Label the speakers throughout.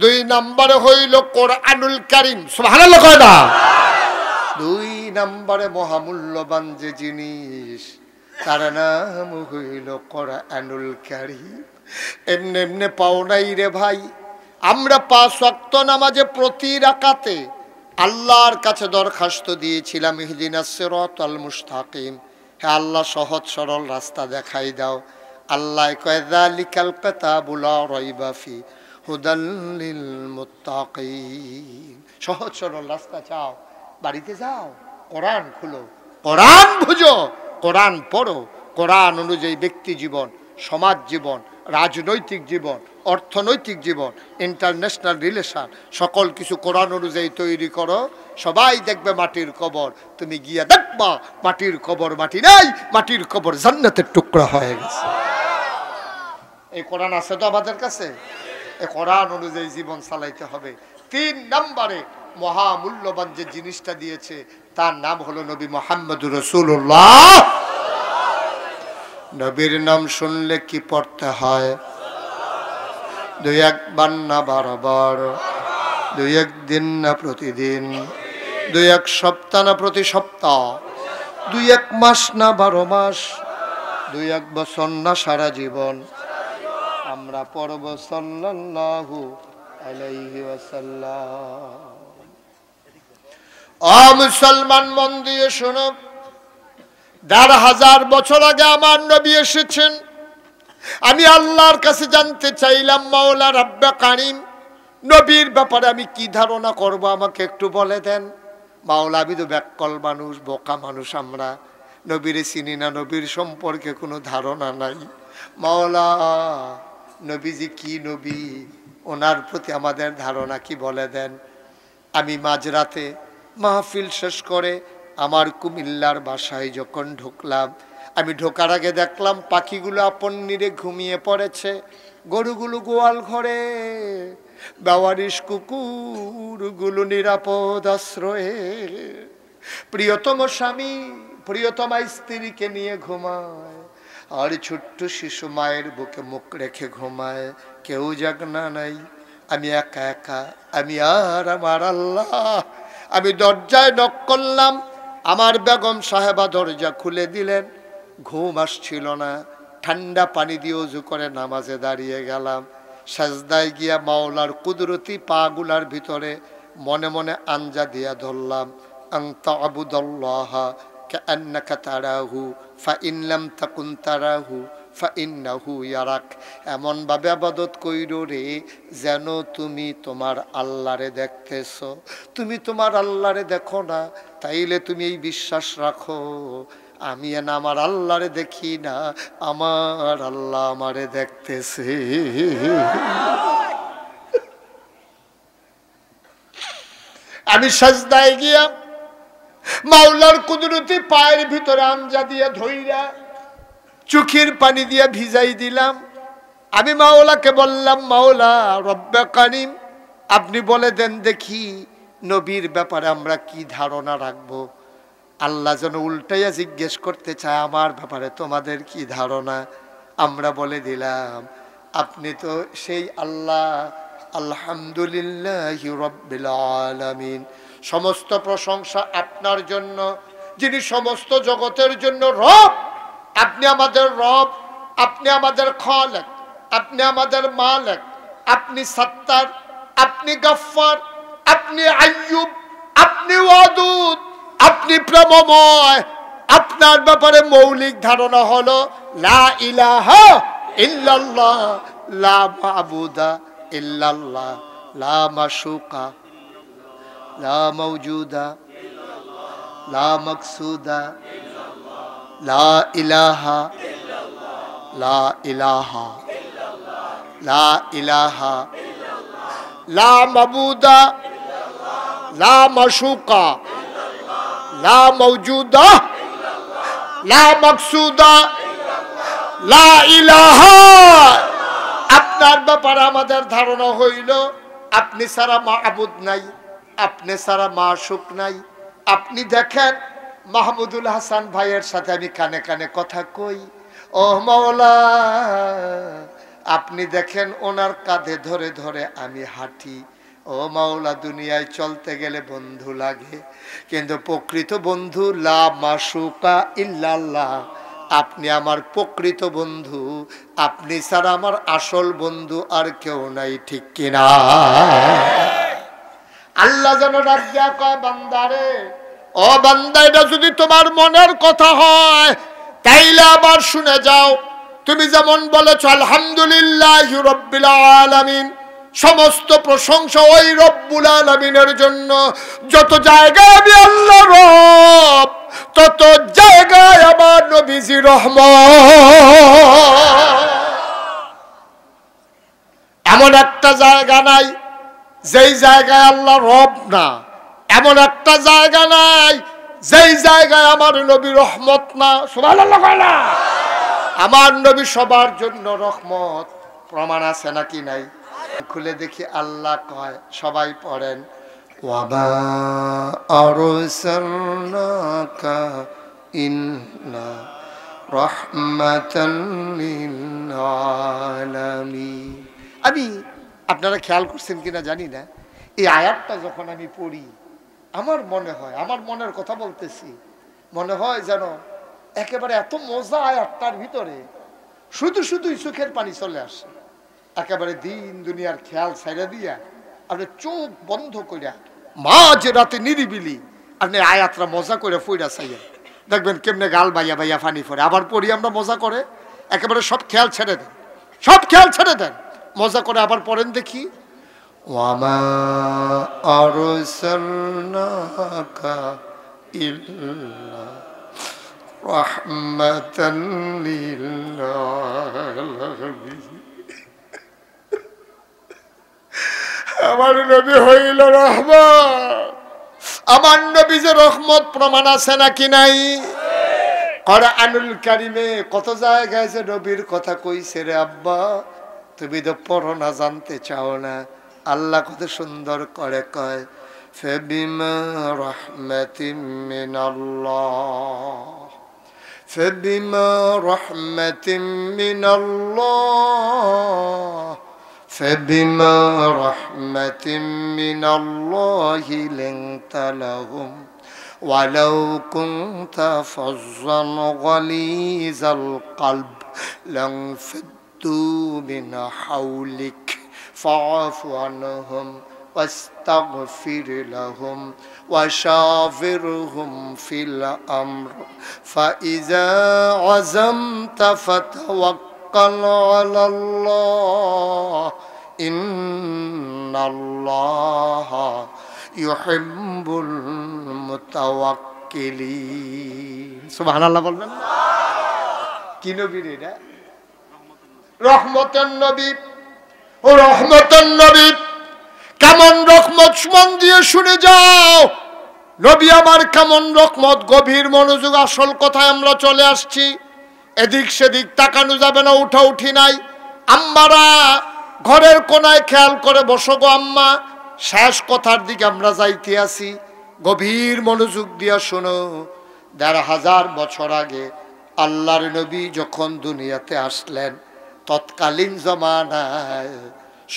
Speaker 1: দুই নম্বরে হইল কোরআনুল কারীম, সুবহানাল্লাহ কয় না? দুই নম্বরে মহামূল্যবান যে জিনিস তার নাম হইল কোরআনুল কারীম। এমনি এমনি পাও নাই রে ভাই। আমরা 5 ওয়াক্ত নামাজে প্রতি রাকাতে আল্লাহর কাছে দরখাস্ত দিয়েছিলাম, ইহদিনাস সিরাতাল মুস্তাকিম, হে আল্লাহ সহজ সরল রাস্তা দেখাই দাও। আল্লাহ কয় যালিকাল কিতাবু লা রাইবা ফি হুদাল লিল মুত্তাকিন। সহজ সরল রাস্তা চাও, বাড়িতে যাও, কোরআন খুলো, কোরআন বুঝো, কোরআন পড়ো, কোরআন অনুযায়ী ব্যক্তি জীবন, সমাজ জীবন, রাজনৈতিক জীবন, অর্থনৈতিক জীবন, ইন্টারন্যাশনাল রিলেশন, সকল কিছু কোরআন অনুযায়ী তৈরি করো। সবাই দেখবে মাটির কবর, তুমি গিয়া দেখবা মাটির কবর মাটি নাই, মাটির কবর জান্নাতের টুকরা হয়ে গেছে। এই কোরআন আছে তো আমাদের কাছে, এই কোরআন অনুযায়ী জীবন চালাইতে হবে। 3 নম্বরে মহামূল্যবান যে জিনিসটা দিয়েছে তার নাম হলো নবী মুহাম্মদুর রাসূলুল্লাহ। নবীর নাম শুনলে কি পড়তে হয়? 2-1 বার না 12 বার, 2-1 দিন না প্রতিদিন, 2-1 সপ্তাহ না প্রতি সপ্তাহ, 2-1 মাস না 12 মাস, 2-1 বছর না সারা জীবন আমরা পড়ব সাল্লাল্লাহু আলাইহি ওয়াসাল্লাম। ও মুসলমান, মন দিয়ে শোনো, 1500 বছর আগে আমার নবী এসেছেন। আমি আল্লাহর কাছে জানতে চাইলাম, মাওলা রাব্বে কারীম, নবীর ব্যাপারে আমি কি ধারণা করব আমাকে একটু বলে দেন। মাওলা, আমি তো ব্যাককল মানুষ, বোকা মানুষ, আমরা নবীরে চিনি না, নবীর সম্পর্কে কোনো ধারণা নাই। মাওলা, নবীজি কি নবী, ওনার প্রতি আমাদের ধারণা কি বলে দেন। আমি মাঝরাতে মাহফিল শেষ করে আমার কুমিল্লার বাসায় যখন ঢুকলাম, আমি ঢোকার আগে দেখলাম পাখিগুলো আপন নিরে ঘুমিয়ে পড়েছে, গরুগুলো গোয়াল ঘরে, বেওয়ারিশ কুকুরগুলো নিরাপদ আশ্রয়ে, প্রিয়তম স্বামী প্রিয়তমা স্ত্রীকে নিয়ে ঘুমায়, আর ছোট্ট শিশু মায়ের বুকে মুখ রেখে ঘুমায়, কেউ জাগনা নাই, আমি একা একা, আমি আর আমার আল্লাহ। আমি দরজায় নক করলাম, আমার বেগম সাহেবা দরজা খুলে দিলেন। ঘুম আসছিল না, ঠান্ডা পানি দিয়ে ওযু করে নামাজে দাঁড়িয়ে গেলাম। সাজদায় গিয়া মাওলার কুদরতি পাগুলার ভিতরে মনে মনে আঞ্জা দিয়া ধরলাম, আনতা আবুদাল্লাহা কাআন্নাকা তারাহু ফাইন লাম তাকুন তারাহু ফাইন্নাহু ইয়ারাক। এমন ভাবে ইবাদত কইরো রে যেন তুমি তোমার আল্লাহরে দেখতেছ। তুমি তোমার আল্লাহরে দেখো না, তাইলে তুমি এই বিশ্বাস রাখো, আমি না আমার আল্লাহরে দেখি না, আমার আল্লাহ আমারে দেখতেছে। আমি সাজদায় গিয়া মাওলার কুদরতি পায়ের ভিতরে আঞ্জা দিয়ে ধইরা চোখের পানি দিয়ে ভিজাই দিলাম। আমি মাওলাকে বললাম, মাওলা রব্বে কারীম, আপনি বলে দেন দেখি নবীর ব্যাপারে আমরা কি ধারণা রাখবো। আল্লাহ যেন উল্টাইয়া জিজ্ঞেস করতে চায়, আমার ব্যাপারে তোমাদের কি ধারণা। আমরা বলে দিলাম, আপনি তো সেই আল্লাহ, আলহামদুলিল্লাহি রাব্বিল আলামিন, সমস্ত প্রশংসা আপনার জন্য, যিনি সমস্ত জগতের জন্য রব। আপনি আমাদের রব, আপনি আমাদের খালেক, আপনি আমাদের মালিক, আপনি সত্তার, আপনি গফফার, আপনি আইয়ুব, আপনি ওয়াদুদ, আপনি প্রেমময়। আপনার ব্যাপারে মৌলিক ধারণা হলো লা ইলাহা ইল্লাল্লাহ, লা মাবুদা ইল্লাল্লাহ, লা মাশুকা, লা মাওজুদা, লা মাকসুদা, লা ইলাহা, লা ইলাহা, লা ইলাহা, লা মাবুদা, লা মাশুকা, লা মাওজুদা, লা মাকসুদা, লা ইলাহা। আপনার ব্যাপারে আমাদের ধারণা হইল আপনি ছাড়া মাবুদ নাই, আপনি ছাড়া মাশুক নাই। আপনি দেখেন মাহমুদুল হাসান ভাইয়ের সাথে আমি কানে কানে কথা কই, ও মাওলা আপনি দেখেন ওনার কাঁধে ধরে ধরে আমি হাঁটি। ও মাওলা, দুনিয়ায় চলতে গেলে বন্ধু লাগে, কিন্তু প্রকৃত বন্ধু লা মাশুকা ইল্লাল্লাহ। আপনি আমার প্রকৃত বন্ধু, আপনি ছাড়া আমার আসল বন্ধু আর কেউ নাই, ঠিক কিনা? আল্লাহ যেন ডাক দেয়া কয়, বান্দারে, ও বান্দা, এটা যদি তোমার মনের কথা হয় তাইলে আবার শুনে যাও। তুমি যেমন বলেছো আলহামদুলিল্লাহি রাব্বিল আলামিন, সমস্ত প্রশংসা ওই রব্বুল আলামিনের জন্য। যত জায়গায় আমি আল্লাহ রব, তত জায়গায় আমার নবীজি রহমত। এমন একটা জায়গা নাই যেই জায়গায় আল্লাহ রব না, এমন একটা জায়গা নাই যেই জায়গায় আমার নবী রহমত না। সুবহানাল্লাহ কয় না? আমার নবী সবার জন্য রহমত। প্রমাণ আছে নাকি নাই? খুলে দেখি আল্লাহ কয়, সবাই পড়েন, ওয়ামা আরসালনাকা ইল্লা রাহমাতাল লিল আলামিন। আমি, আপনারা খেয়াল করছেন কিনা জানি না, এই আয়াতটা যখন আমি পড়ি আমার মনে হয়, আমার মনের কথা বলতেছি, মনে হয় যেন একেবারে এত মজা আয়াতটার ভিতরে, শুধু শুধুই চোখের পানি চলে আসে। একেবারে দিন দুনিয়ার খেয়াল ছাইড়া দিয়া আপনি চোখ বন্ধ করিয়া মাঝ রাতে নিরিবিলি আপনি আয়াতটা মজা করে পড়া চাইয়া দেখবেন কেমনে গাল বাইয়া বাইয়া ফানি ফোরে। আবার পড়ি আমরা মজা করে, একেবারে সব খেয়াল ছেড়ে দেন, সব খেয়াল ছেড়ে দেন, মজা করে আবার পড়েন দেখি, ওয়ামা আরসালনাকা ইল্লা রাহমাতাল লিল আলামিন। আমার নবী হইল রহমত। আমার নবী যে রহমত, প্রমাণ আছে নাকি নাই? কোরআনুল কারিমে কত জায়গায় যে নবীর কথা কইছে রে আব্বা, তুমি তো পড়ো না, জানতে চাও না। আল্লাহ কত সুন্দর করে কয়, ফাবিমা রাহমাতিম মিনাল্লাহ, ফাবিমা রাহমাতিম মিনাল্লাহ, ফাবিমা রাহমাতিম মিনাল্লাহি লিনতা লাহুম ওয়ালাউ কুনতা ফাজ্জান গালিজাল কলব লানফাদ্দু মিন হাওলিক ফাআফু আনহুম واستغفر لهم وشاورهم في الأمر فإذا عزمت فتوكل على الله إن الله يحب المتوكلين سبحان الله বলবেন কি নবী রে? রহমতের নবী। ও রহমতের নবী, কেমন রহমত মন দিয়ে শুনে যাও। নবী আমার কেমন রহমত, গভীর মনোযোগ। আসল কথায় আমরা চলে আসছি, এদিক সেদিক তাকানো যাবে না, উঠা উঠি নাই। আম্মারা ঘরের কোনায় খেয়াল করে বসো গো আম্মা, শেষ কথার দিকে আমরা যাইতে আছি। গভীর মনোযোগ দিয়া শোনো। ১৫০০ বছর আগে আল্লাহর নবী যখন দুনিয়াতে আসলেন, তৎকালীন জমানায়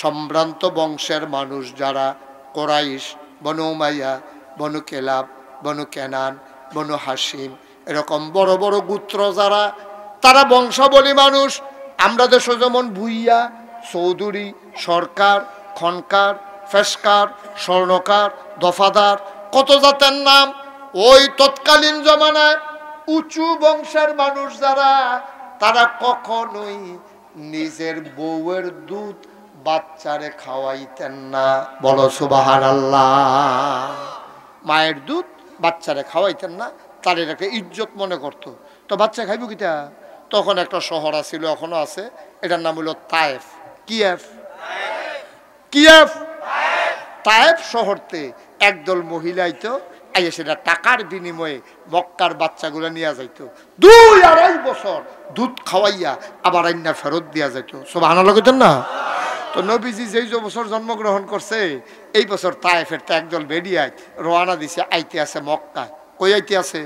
Speaker 1: সম্ভ্রান্ত বংশের মানুষ যারা, কোরাইশ, বনু উমাইয়া, বনু কেলাব, বনু কেনান, বনু হাসিম, এরকম বড় বড় গোত্র যারা, তারা বংশাবলী মানুষ। আমরা দেশে যেমন ভুইয়া, চৌধুরী, সরকার, খনকার, ফেসকার, স্বর্ণকার, দফাদার, কত জাতের নাম। ওই তৎকালীন জমানায় উঁচু বংশের মানুষ যারা, তারা কখনোই নিজের বউয়ের দুধ বাচ্চারে খাওয়াইতেন না। বলো সুবহানাল্লাহ। মায়ের দুধ বাচ্চারে খাওয়াইতেন না, তাদের একটা ইজ্জত মনে করতো। তো বাচ্চা খাইব কিটা? তখন একটা শহর আছিল, এখনো আছে, এটার নাম হলো তায়েফ। কিয়েফ, কিয়েফ, তায়েফ শহরতে একদল মহিলা আইতো, আইয়া সেটা টাকার বিনিময়ে মক্কার বাচ্চাগুলো নিয়ে যাইতো। ২-২.৫ বছর দুধ খাওয়াইয়া আবার আইনা ফেরত দিয়া যাইতো। সুবহানাল্লাহ কইতেন না? তো নবীজি যেই বছর জন্মগ্রহণ করছে, এই বছর তায়েফের তো একদল বেরিয়ায় রওনা দিছে, আইতে আছে মক্কায়। কই আইতে আছে?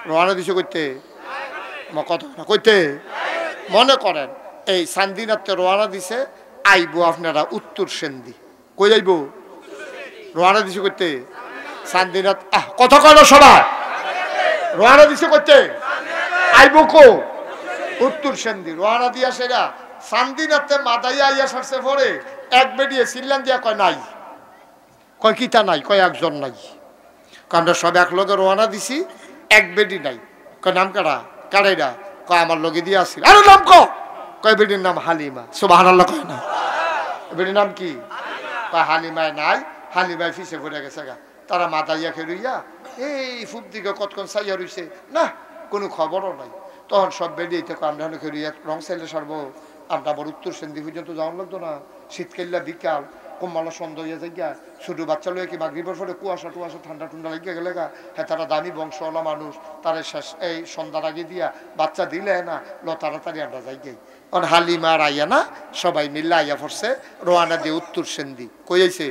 Speaker 1: রওনা দিছে কইতে, কত কইতে মনে করেন এই চান্দিনাতে রওনা দিছে, আইবো আপনারা উত্তর সেন্দি। কই আইব? রওনা দিছে করতে চান্দিনাত। কথা কয় না সবাই? রওনা দিছে করতে আইব কো? উত্তর সেন্দি। রওনা দিয়া সেরা চান্দিনাতে মাদাইয়া আইয়া সারছে পরে এক বেডিয়ে চিল্লান দিয়া কয় নাই। কয় কিতা নাই? কয় একজন নাই। আমরা সব এক লগে রওনা দিছি, এক বেডি নাই। কয় নাম কারা? কারাইরা? কয় আমার লগে দিয়ে আসছিল। আরে নাম কয় বেডির নাম হালিমা। সুবহানাল্লাহ কয় না? বেডির নাম কি? কয় হালিমায় নাই। হালিমায় ফিসে পড়ে গেছে গা। তারা মাদাইয়া খেলুইয়া এই ফুপ দিকে কতক্ষণ চাইয়া রইছে, না কোনো খবরও নাই। তখন সব বেরিয়ে আমরা খেলুইয়া রং চাইলে সারবো, আমরা আবার উত্তর সেন্দি পর্যন্ত যাওয়ার লাগতো না। শীতকাল্লা বিকাল কম্মালা সন্ধ্যা হইয়া যাইয়া ছোট বাচ্চা লইয়া কি মাগরিবের পরে কুয়াশা টুয়াশা ঠান্ডা ঠান্ডা লাগিয়া গেলে গা। হ্যাঁ তারা দামি বংশওয়ালা মানুষ, তারা শেষ এই সন্ধ্যার আগে দিয়া বাচ্চা দিলে না তাড়াতাড়ি আমরা যাই গাই। কারণ হালিমার আইয়া না সবাই মিল্লা আইয়া পড়ছে রোয়ানা দিয়ে উত্তর সেন্দি। কই আইছে?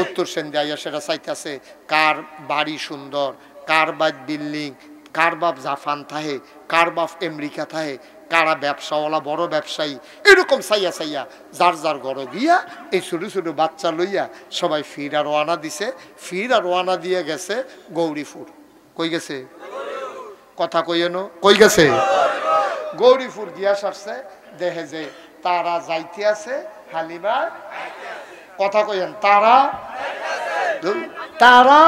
Speaker 1: উত্তর সেন্দি আইয়া সেটা চাইতেছে কার বাড়ি সুন্দর, কার বাদ বিল্ডিং, কার বাপ জাপান থাহে, কার বাপ আমেরিকা থাহে, কারা ব্যবসাওয়ালা বড় ব্যবসায়ী, এরকম চাইয়া চাইয়া যার যার ঘরে গিয়া এই ছোটো ছোটো বাচ্চা লইয়া সবাই ফিরা রওনা দিছে। ফিরা রওনা দিয়ে গেছে গৌরীপুর। কই গেছে? কথা কইয়েন। কই গেছে? গৌরীপুর গিয়া সারছে, দেখে যে তারা যাইতে আছে, হালিমা। কথা কইয়েন। তারা তারা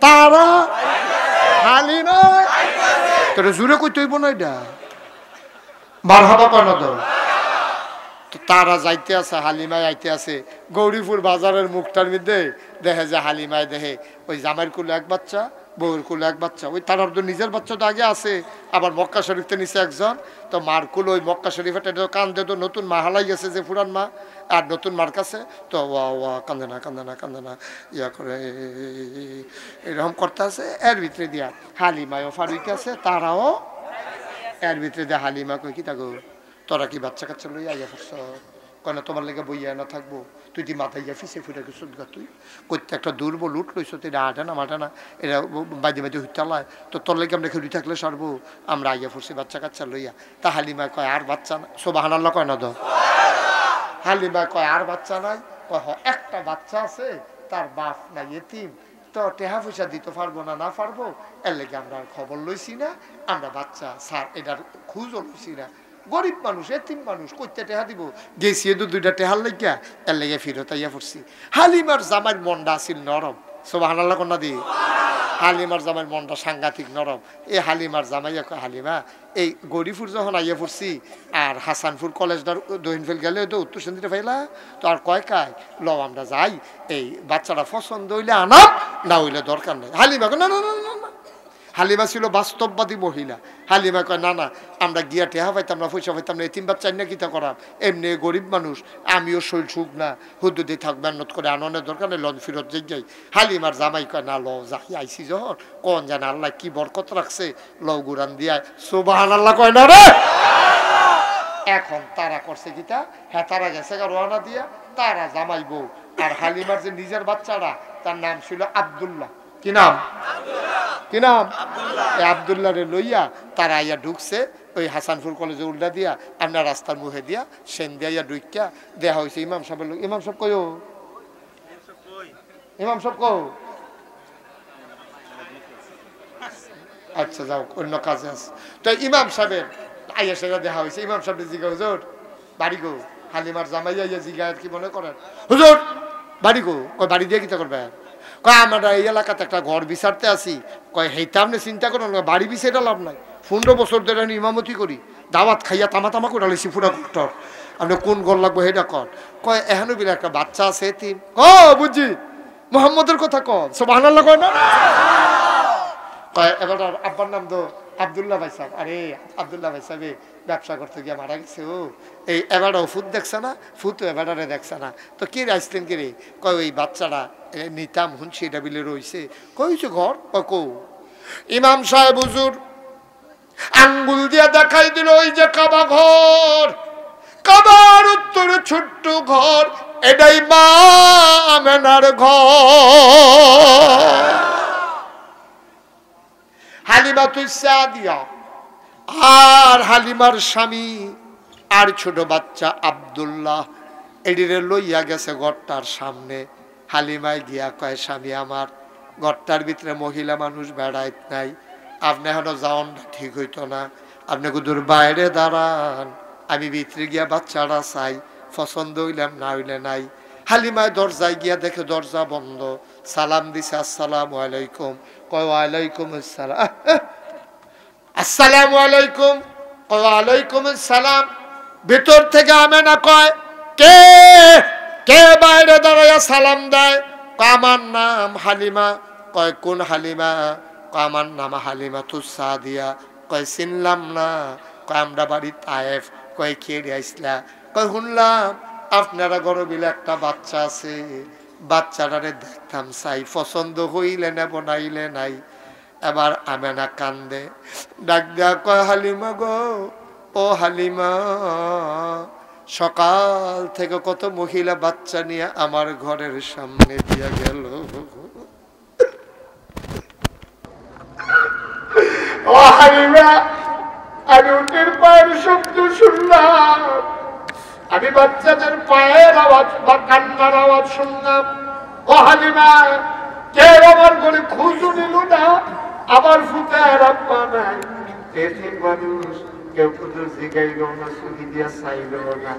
Speaker 1: তারা হালিমা তোরা জুড়ে কইতে হইব না এটা মারহাবা কেন তো? তারা যাইতে আছে, হালিমায় আইতে আছে। গৌরীপুর বাজারের মুখটার মধ্যে দেখে যে হালিমায় দেখে ওই জামাইয়ের কুলে এক বাচ্চা, বউয়ের কুলে এক বাচ্চা। ওই তার তো নিজের বাচ্চা তো আগে আছে, আবার মক্কা শরীফতে নিচে একজন। তো মার কুলে ওই মক্কা শরীফে কান্দে, তো নতুন মা হালাই গেছে যে পুরান মা, আর নতুন মার কাছে তো ওয়া কান্দে না কান্দে না কান্দে না ইয়া করে এরকম করতে আছে। এর ভিতরে দিয়া হালিমায়ও ফারুক আছে, তারাও এর ভিতরে দিয়া হালিমা কই কি থাকো তোরা কি বাচ্চা কাচ্চা লইয়া আইয়া পড়ছ? কেন তোমার লেগে বইয়া না থাকবো? তুই দি মাথাইয়া ফিসে ফুটে গেছ গা, তুই করতে একটা দুর্বল উঠ লইছ, তুই এটা আটে না মাঠে না, এরা বাজে বাজে হুইতালায়। তো তোর লেগে আমরা খেলি থাকলে সারবো, আমরা আইয়া পড়ছি বাচ্চা কাচ্চা লইয়া। তা হালিমা কয় আর বাচ্চা না? সুবহানাল্লাহ কয় না তো? হালিমা কয় আর বাচ্চা নাই? কয় একটা বাচ্চা আছে, তার বাপ নাই, এতিম, তো টেহা পয়সা দিতে পারবো না, না পারবো, এর লেগে আমরা খবর লইছি না, আমরা বাচ্চা স্যার এটার খুঁজও লইছি না। গরিব মানুষ, এতিম মানুষ, কইতে টেহা দিব? গেছি তো দুইটা টেহার লাগিয়া, এর লেগে ফিরত আইয়া পড়ছি। হালিমার জামাইয়ের মনটা আছিল নরম। সুবহানাল্লাহ কন্যা দি। হালিমার জামাইয়ের মনটা সাংঘাতিক নরম। এই হালিমার জামাইয়া কয় হালিমা এই গৌরীপুর যখন আইয়া পড়ছি আর হাসানপুর কলেজটার দহিনফেল গেলে তো উত্তর সেন্দিতে পাইলা, তো আর কয় কায় লও আমরা যাই, এই বাচ্চাটা পছন্দ হইলে আনাম, না হইলে দরকার নেই। হালিমা কয় না না না না না। হালিমা ছিল বাস্তববাদী মহিলা। হালিমা কয় না না, আমরা গিয়া টেহা পাইতাম না, পয়সা পাইতাম না, এতিম বাচ্চা না কিতা করাম, এমনি গরিব মানুষ, আমিও শৈল সুখ না, হুদ্দুদি থাকবে আনত করে আনন্দের দরকার নেই, লন ফিরত যাই। হালিমার জামাই কয় না ল যাই আইসি যখন কোন জানে আল্লাহ কি বরকত রাখছে, লও গুরান দিয়া। সুবহানাল্লাহ কয় না রে? এখন তারা করছে কিতা, হ্যাঁ তারা গেছে রওনা দিয়া, তারা জামাই বউ আর হালিমার যে নিজের বাচ্চারা, তার নাম ছিল আব্দুল্লাহ। কি নাম? কি নাম? আব্দুল্লাহ রে লইয়া তারা আইয়া ঢুকছে ওই হাসানপুর কলেজে উল্টা দিয়া, আপনার রাস্তার মুখে দিয়া সেন দিয়া ঢুকিয়া দেখা হয়েছে ইমাম সাহেবের লোক। ইমাম সাহেব কই? ইমাম সাহেব কো? আচ্ছা যাও, অন্য কাজে আছে। তো ইমাম সাহেবের আইয়া সেটা দেখা হয়েছে। ইমাম সাহেব জিগা হুজুর বাড়ি গো। হালিমার জামাই আইয়া জিগা কি মনে করেন? হুজুর বাড়ি গো। কয় বাড়ি দিয়ে কিতা করবে? কয় আমরা এই এলাকাতে একটা ঘর বিচারতে আসি। কয় হেইতা আপনি চিন্তা করেন, বাড়ি বিচারে লাভ নাই, 15 বছর ধরে আমি ইমামতি করি, দাওয়াত খাইয়া তামা তামা করে লাইছি পুরা ঘরটার, আপনি কোন ঘর লাগবো সেটা কর। কয় এখনো বিলে একটা বাচ্চা আছে এতিম। বুঝছি মোহাম্মদের কথা কন। সুবহানাল্লাহ কয় না? কয় এবার আব্বার নাম তো আব্দুল্লাহ ভাই সাহেব। আরে আব্দুল্লাহ ভাই সাহেব ব্যবসা করতে গিয়ে মারা গেছে। ও এই এবারও ফুট দেখছে না, ফুট এবারে দেখছে না, তো কি আসলেন কি রে? কয় ওই বাচ্চাটা নিতাম হুনছি এটা বিলে রয়েছে। কইছে ঘর? কৌ ইমাম সাহেব হুজুর আঙ্গুল দিয়া দেখাই দিল ওই যে কাবা ঘর, কাবার উত্তরে ছোট্ট ঘর, এটাই মা আমেনার ঘর। হালিমাতুস সাদিয়া আর হালিমার স্বামী আর ছোট বাচ্চা আব্দুল্লাহ এডিরে লইয়া গেছে ঘরটার সামনে। হালিমায় গিয়া কয়, স্বামী আমার, ঘরটার ভিতরে মহিলা মানুষ বেড়াইত নাই, আপনি এখনো যাওনটা ঠিক হইতো না, আপনি কুদুর বাইরে দাঁড়ান, আমি ভিতরে গিয়া বাচ্চারা চাই, পছন্দ হইলাম না হইলে নাই। হালিমায় দরজায় গিয়া দেখে দরজা বন্ধ। সালাম দিছে, আসসালামু আলাইকুম। কয় ওয়ালাইকুম আসসালাম। আসসালামু আলাইকুম। কয় ওয়ালাইকুম আসসালাম। ভিতর থেকে আমেনা কয়, কে কে বাইরে দাঁড়াইয়া সালাম দেয়? কয় আমার নাম হালিমা। কয় কোন হালিমা? কয় আমার নাম হালিমা তুসাদিয়া। কয় চিনলাম না। কয় আমরা বাড়ি তায়েফ। কয় খেয়ে আইসলা? কয় শুনলাম আপনারা গরবিলে একটা বাচ্চা আছে, বাচ্চাটারে দেখতাম চাই, পছন্দ হইলে নেব নাইলে নাই। এবার আমেনা কান্দে, ডাক দেয়া কয়, হালিমা গো, ও হালিমা, সকাল থেকে কত মহিলা বাচ্চা নিয়ে আমার ঘরের সামনে দিয়া গেল। ও হালিমা, আমি উটের পায়ের শব্দ শুনলাম, আমি বাচ্চাদের পায়ের আওয়াজ বা কান্নার আওয়াজ শুনলাম। ও হালিমা, কে আমার ঘরে খুঁজু নিল না, আমার ফুটার আব্বা নাই, এতিম মানুষ, কেউ খুঁজু জিগাইল না, সুদি দিয়া চাইল না,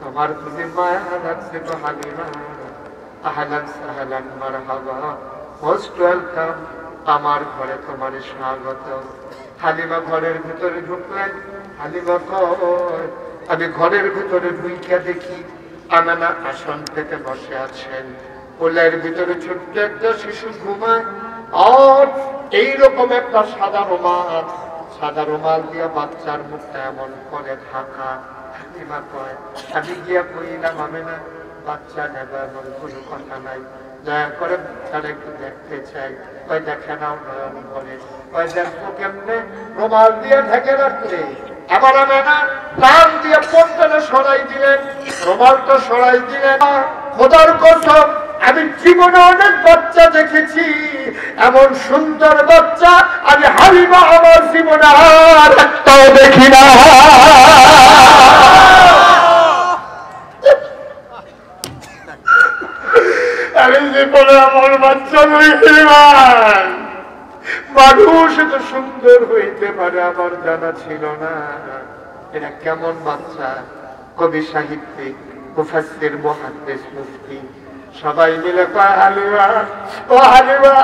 Speaker 1: আমার খুঁজে মায়া লাগছে। তো হালিমা, আহলান সাহলান মারহাবা, মোস্ট ওয়েলকাম, আমার ঘরে তোমার স্বাগত। হালিমা ঘরের ভিতরে ঢুকলেন। হালিমা কয়, আমি ঘরের ভিতরে ঢুইকা দেখি আমেনা আসন থেকে বসে আছেন, কোলের ভিতরে ছোট্ট একটা শিশু ঘুমায়, আর এইরকম একটা সাদা রুমাল দিয়ে বাচ্চার মুখটা এমন করে ঢাকা। হালিমা কয়, আমি গিয়া কইলাম আমেনা, বাচ্চা নেবা, এমন কোনো কথা নাই, দয়া করে বাচ্চারা একটু দেখতে চাই। কয় দেখে নাও নয়ন করে। কয় দেখবো কেমনে? রুমাল দিয়ে ঢেকে রাখলে। আবার আমেনা কান দিয়ে পর্দাটা সরাই দিলেন, রুমালটা সরাই দিলেন। খোদার কসম, আমি জীবনে অনেক বাচ্চা দেখেছি, এমন সুন্দর বাচ্চা আমি হালিমা আমার জীবনে আর একটাও দেখি না। আমি জীবনে আমার বাচ্চা দেখি না। মানুষ এত সুন্দর হইতে পারে আমার জানা ছিল না। এটা কেমন বাচ্চা? কবি, সাহিত্যিক, মুফাসসির, মুহাদ্দিস, মুফতি সবাই মিলে কয়, হালিমা, ও হালিমা,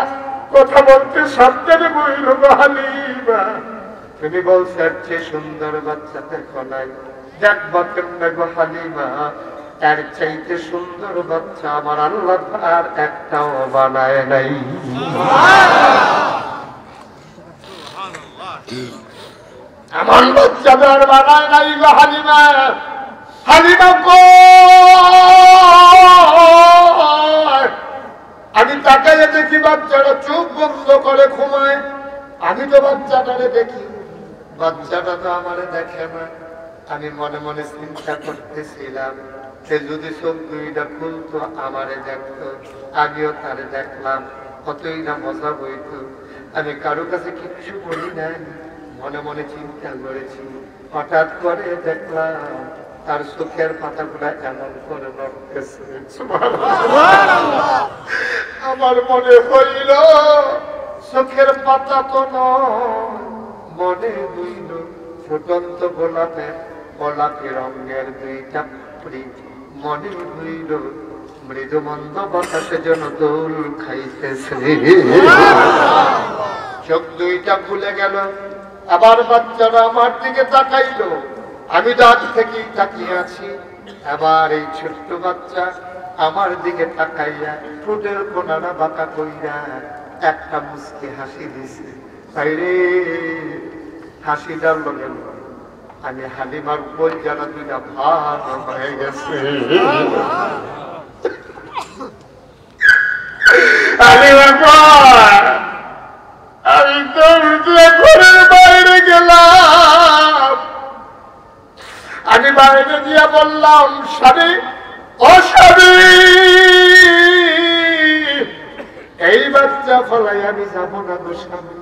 Speaker 1: কথা বলতে সাবধানে বইল গো হালিমা, তুমি বলছো এর চেয়ে সুন্দর বাচ্চা দেখো নাই, দেখবা কেমনে গো হালিমা, এর চাইতে সুন্দর বাচ্চা আমার আল্লাহ আর একটাও বানায় নাই। এমন বাচ্চা আর বানায় নাই গো হালিমা। হালিমা গো, আমি তাকাইয়ে দেখি বাচ্চাটা চোখ বন্ধ করে ঘুমায়। আমি তো বাচ্চাটারে দেখি, বাচ্চাটা তো আমারে দেখে না। আমি মনে মনে চিন্তা করতেছিলাম, সে যদি চোখ দুইটা খুলতো আমারে দেখতো, আমিও তারে দেখলাম, কতই না মজা বইতো। আমি কারো কাছে কিচ্ছু বলি নাই, মনে মনে চিন্তা করেছি। হঠাৎ করে দেখলাম তার চোখের পাতাগুলা এমন করে নড়তেছে। আমার মনে হইল চোখের পাতা তো নয়, মনে হইল ফুটন্ত গোলাপি রঙের দুইটা ফুলি, মনে হইল মৃদু মন্দ বাতাসে যেন দোল খাইতেছে। চোখ দুইটা খুলে গেল, আবার বাচ্চারা আমার দিকে তাকাইলো। আমি তো আজ থেকেই তাকিয়ে আছি। আবার এই ছোট্ট বাচ্চা আমার দিকে তাকাইয়া ঠোঁটের কোনারা বাঁকা কইরা একটা মুচকি হাসি দিছে। বাইরে হাসিটার লগে আমি হালিমার বই জানা দুইটা ভাগ হয়ে গেছে। আমি তো ঘরের বাইরে গেলাম। আমি বাইরে গিয়া বললাম, স্বামী, ও স্বামী, এই বাচ্চা ফলাই আমি যাবো না গো স্বামী,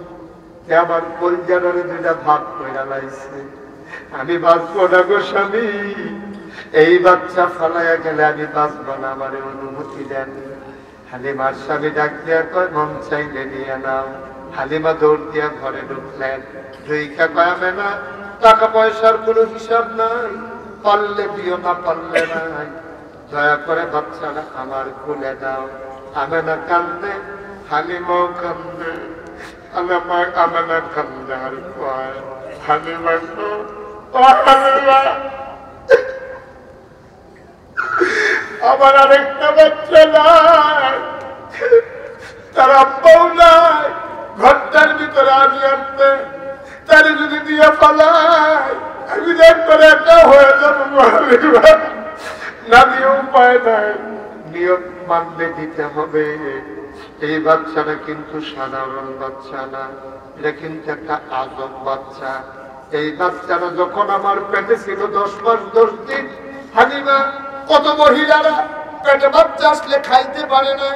Speaker 1: আমার কলজারে দুইটা ভাগ কইরা লাইছে। আমি বাঁচবো না গো স্বামী, এই বাচ্চা ফালাইয়া গেলে আমি বাঁচবো না, আমার অনুমতি দেন। হালিমার স্বামী ডাক দিয়া কয় মন চাইলে নিয়ে নাও। হালিমা দৌড় দিয়া ঘরে ঢুকলেন, ঢুইকা কয় আমেনা টাকা পয়সার কোনো হিসাব নাই, পারলে দিও না পারলে নাই, দয়া করে বাচ্চারা আমার খুলে দাও। আমেনা কান্দে, হালিমাও কান্দে, আমেনা কান্দে আর কয় হালিমা তো হালিমা আমার আরেকটা বাচ্চা নাই, তার আব্বাও নাই, ঘরটার ভিতরে আমি আনতে তারে যদি দিয়ে ফেলাই আমি একবার একা হয়ে যাবো। না দিয়ে উপায় নাই, নিয়ম মানলে দিতে হবে। এই বাচ্চাটা কিন্তু সাধারণ বাচ্চা না, এটা কিন্তু একটা আজব বাচ্চা। এই বাচ্চাটা যখন আমার পেটে ছিল 10 মাস 10 দিন, হালিমা কত মহিলারা পেটে বাচ্চা আসলে খাইতে পারে না,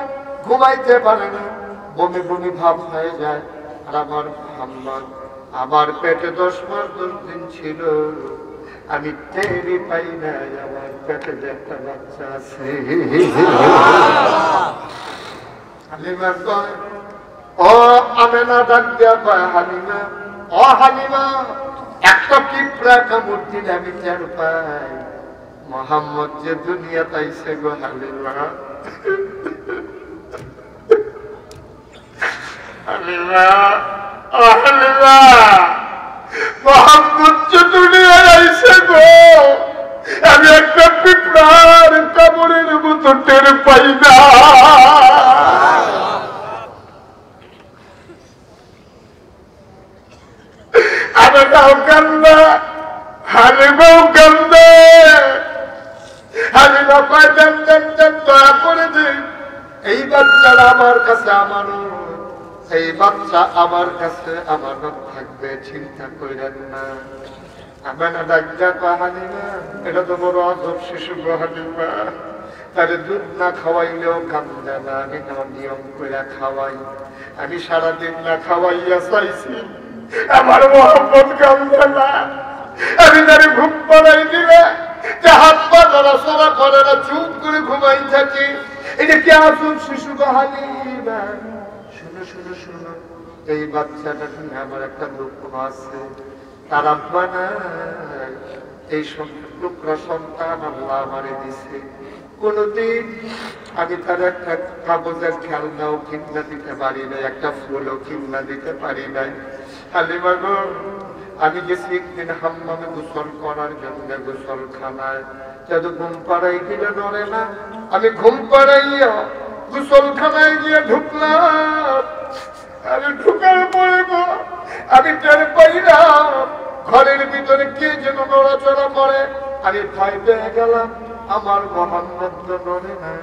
Speaker 1: ঘুমাইতে পারে না, বমি বমি ভাব হয়ে যায়। আর আমার মোহাম্মদ আমার পেটে 10 মাস 10 দিন ছিল, আমি টেরই পাই না আমার পেটে যে একটা বাচ্চা আছে। হালিমা কয় ও আমেনা ডাক দিয়া কয় হালিমা, ও হালিমা একটা পিঁপড়া কামড় দিলে আমি টের পাই মোহাম্মদ যে দুনিয়া পাইছে গো হালিমা। হালিমা ও হালিমা মোহাম্মদ যে দুনিয়া আইছে গো, আমি একটা পিঁপড়ার কামড়ের মতো টের পাই না। আমেনাও কান্দে, হালিমাও কান্দে। হালিমা কয় দেন দেন দেন, দয়া করে দিন, এই বাচ্চারা আমার কাছে আমানত, এই বাচ্চা আমার কাছে আমানত থাকবে, চিন্তা করেন না। আমেনা ডাক দিয়া কয় হালিমা এটা তো বড় আজব শিশু গো হালিমা, তারে দুধ না খাওয়াইলেও কান্দে না, আমি নিয়ম করে খাওয়াই। আমি সারাদিন না খাওয়াইয়া চাইছি, আমার মোহাম্মদ কান্দে না। আমি তারে ঘুম পড়াই দিলে হাত পা নড়াচড়া করে না, চুপ করে ঘুমাই থাকি। এটা কি আসুন শিশু গো হালিমা? শুনো শুনো শুনো, এই বাচ্চাটা নিয়ে আমার একটা দুঃখ আছে, তার আব্বা নাই, এই টুকরা সন্তান আল্লাহ আমারে দিছে। কোনদিন আমি তার একটা কাগজের খেলনাও কিনা দিতে পারি নাই, একটা ফুলও কিনা দিতে পারি নাই। হালিমা গো আমি গেছি একদিন হাম্মামে গোসল করার জন্য গোসলখানায়, যদি ঘুম পাড়াই দিলে নড়ে না, আমি ঘুম পাড়াইয়া গোসলখানায় গিয়ে ঢুকলাম। আমি ঢুকার পরে গো আমি টের পাইলাম ঘরের ভিতরে কে যেন নড়াচড়া করে। আমি ভয় পেয়ে গেলাম, আমার মোহাম্মদ নড়ে না,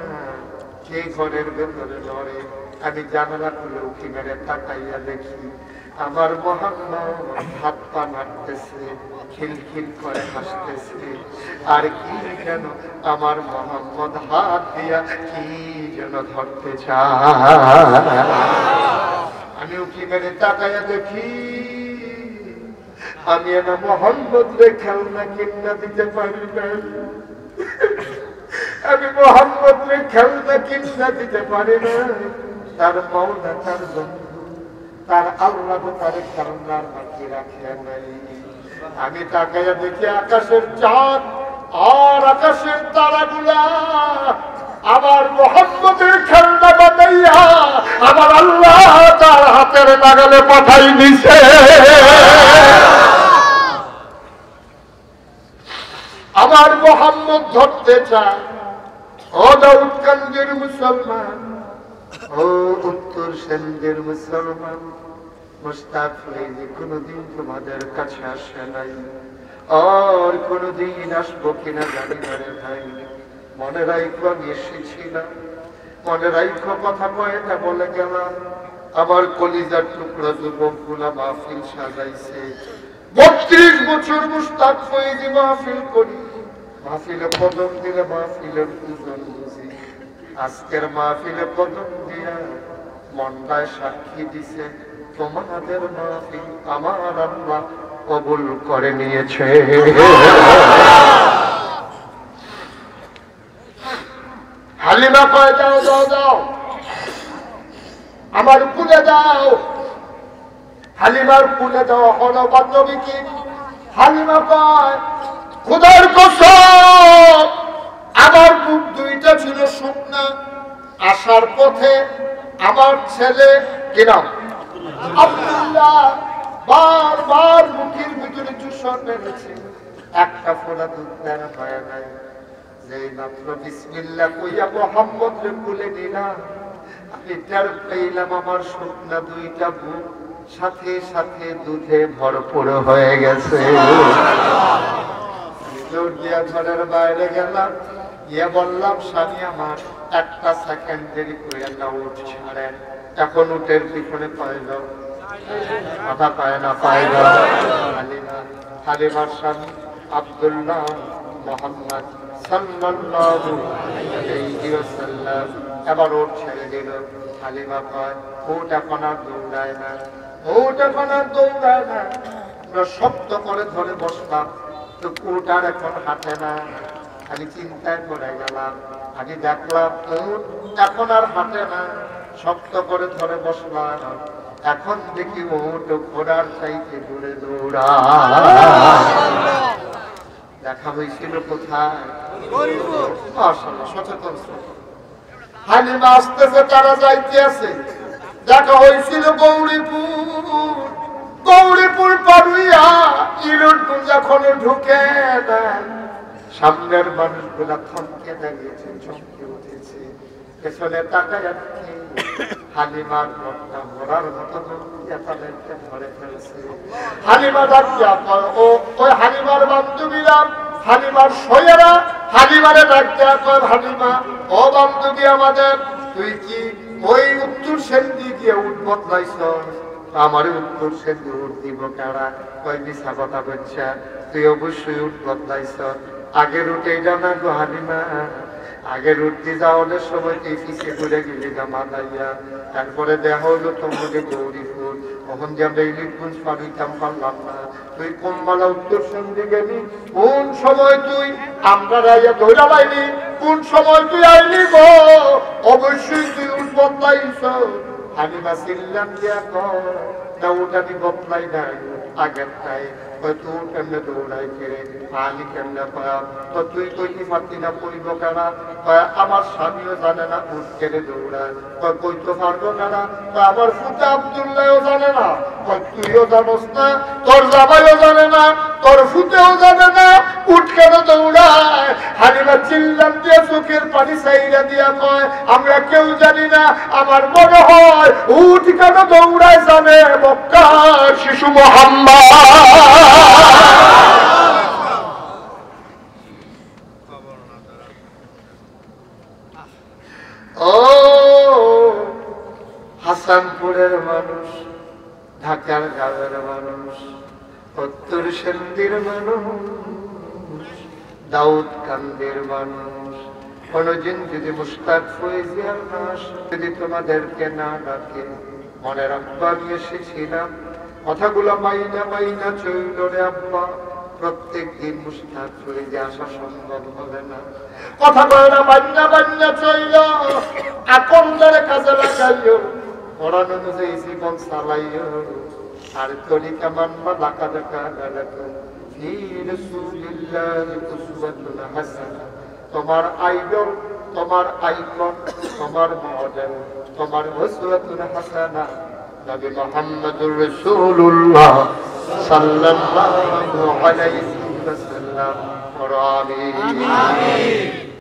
Speaker 1: কে ঘরের ভেতরে নড়ে? আমি জানালা খুলে উঠি মেরে তাকাইয়া দেখি আমার মোহাম্মদ হাত পা নাড়তেছে, খিলখিল করে হাসতেছে, আর কি যেন আমার মোহাম্মদ হাত দিয়া কি যেন ধরতে চায়। আমি উঠি মেরে তাকাইয়া দেখি আমি না মোহাম্মদ রে খেলনা কিনা দিতে পারি না, আমি মোহাম্মদ রে খেলনা কিনা দিতে পারি না। তার মাওলা, তার বন্ধু, তার আল্লাহ তার খেলনার বাকি রাখে নাই। আমি তাকাইয়া দেখি আকাশের চাঁদ আর আকাশের তারাগুলা আমার মোহাম্মদের খেলনা বানাইয়া আমার আল্লাহ তার হাতের নাগালে পাঠাই দিছে। আমার মোহাম্মদ ধরতে চায়। ও দাউদকান্দির মুসলমান, ও উত্তর সেনদের মুসলমান, মুস্তাক ফৈজি কোনদিন তোমাদের কাছে আসে নাই, আর কোনদিন আসবো কিনা জানি না রে ভাই। মনে রাইখো আমি এসেছিলাম, মনে রাইখো কথা কয়েটা বলে গেলাম। আমার কলিজার টুকরা যুবকগুলা মাহফিল সাজাইছে, 32 বছর মুস্তাক ফৈজি মাহফিল করি, মাহফিলে কদম দিলে মাহফিলের পূজন বুঝি। আজকের মাহফিলে কদম দিয়া মন্ডায় সাক্ষী দিছে তোমাদের মাফি আমার আল্লাহ কবুল করে নিয়েছে। হালিমা কয় যাও যাও যাও আমার কুলে যাও। হালিমার কুলে যাওয়া হলো বান্ধবী কি? হালিমা কয় খোদার কসম আমার বুক দুইটা ছিল শুকনা, আসার পথে আমার ছেলে কিনা আব্দুল্লাহ বারবার মুখের ভিতরে চুষণ মেরেছে, একটা ফোঁটা দুধ দেন হয় নাই। যেই মাত্র বিসমিল্লাহ কইয়া মোহাম্মদ রে কুলে নিলাম, আমি টের পেলাম আমার শুকনা দুইটা বুক সাথে সাথে দুধে ভরপুর হয়ে গেছে। ঘরের বাইরে গেলাম, ইয়ে বললাম স্বামী আমার একটা সেকেন্ড দেরি করে না উঠ ছাড়েন। এখন উটের পিছনে পাইল কথা পায় না পাইল। হালিমার স্বামী আব্দুল্লাহ মোহাম্মদ সাল্লাল্লাহু আলাইহি ওয়াসাল্লাম এবার উট ছেড়ে দিল। হালিমা কয় উট এখন আর দৌড়ায় না, উট এখন আর দৌড়ায় না। আমরা শক্ত করে ধরে বসলাম, তো উট আর এখন হাঁটে না। খালি চিন্তায় পড়ে গেলাম, আমি দেখলাম উট এখন আর হাঁটে না। শক্ত করে ধরে বসলাম, এখন দেখি উট ঘোড়ার চাইতে দূরে দৌড়া। দেখা হয়েছিল কোথায়? সচেতন হালিমা আসতেছে, তারা যাইতে আছে। দেখা হয়েছিল গৌরীপুর। গৌরীপুর পাড়ুইয়া ইলুট যখন ঢুকে দেন, সামনের মানুষগুলা থমকে দাঁড়িয়েছে, চমকে উঠেছে, পেছনে তাকায় যাচ্ছে। হালিমার লোকটা মরার মতো তাদেরকে ধরে ফেলছে। হালিমা ডাকিয়া ও ওই হালিমার বান্ধবীরা, হালিমার সৈয়েরা হালিমারে ডাকিয়া কয়, হালিমা ও বান্ধবী আমাদের, তুই কি ওই উত্তর সেন্দি দিয়ে উঠ বদলাইছ? আমার উত্তর সেন্দি উঠ দিব কারা? কয় মিছা কথা বলছে, তুই অবশ্যই উঠ বদলাইছ। আগের উঠে জানা গো হালিমা, আগের উঠতে যাওয়ার সময় তুই পিছিয়ে ঘুরে গেলি জামা দাইয়া। তারপরে দেখা হইলো তোমাকে গৌরীপুর, তখন যে আমরা ইলিশগঞ্জ পাবিতাম পারলাম না। তুই কোনবেলা উত্তর সন্ধি গেলি, কোন সময় তুই আমরা রাইয়া ধৈরা লাইনি, কোন সময় তুই আইলি গো? অবশ্যই তুই উঠ বদলাইছ। হালিমা চিল্লাম দিয়া কর না, উঠ আমি বদলাই নাই, আগের টাই তুই কেমনে দৌড়াই ফিরে আলি কেমনে পায়া তো তুই কইতে পারতি না কইব কেনা? আমার স্বামীও জানে না উঠ কেড়ে দৌড়ায়। কইতে পারবো কেনা? আমার ফুটে আব্দুল্লাহও জানে না, তুইও জানোস না, তোর জামাইও জানে না, তোর ফুটেও জানে না উঠ কেন দৌড়ায়। হালিমা চিল্লাম দিয়ে চোখের পানি চাইরা দিয়া কয়, আমরা কেউ জানি না, আমার মনে হয় উঠ কেন দৌড়ায় জানে মক্কার শিশু মুহাম্মদ। ও হাসানপুরের মানুষ, ঢাকার গাঁয়ের মানুষ, উত্তর সেন্দির মানুষ, দাউদ কান্দির মানুষ, কোনদিন যদি মুশতাক ফয়েজিয়ার নাশ যদি তোমাদেরকে না ডাকে, মনে রাখবা আমি এসেছিলাম। কথাগুলো মাইনা মাইনা চইল রে আব্বা, প্রত্যেক দিন মুশতাক ফয়েজি আসা সম্ভব হবে না। কথা বলা মাইনা মাইনা চইল, আকন্দের কাজে লাগাইও, কোরআন অনুযায়ী জীবন চালাইও। আর তরিকা মানবা লাকা দেখা লাগাতো ফি রাসূলিল্লাহি উসওয়াতুন হাসানাহ। তোমার আইডল, তোমার আইকন, তোমার মডেল, তোমার উসওয়াতুন হাসানাহ নবী মুহাম্মদুর রাসূলুল্লাহ সাল্লাল্লাহু আলাইহি ওয়াসাল্লাম। আমিন।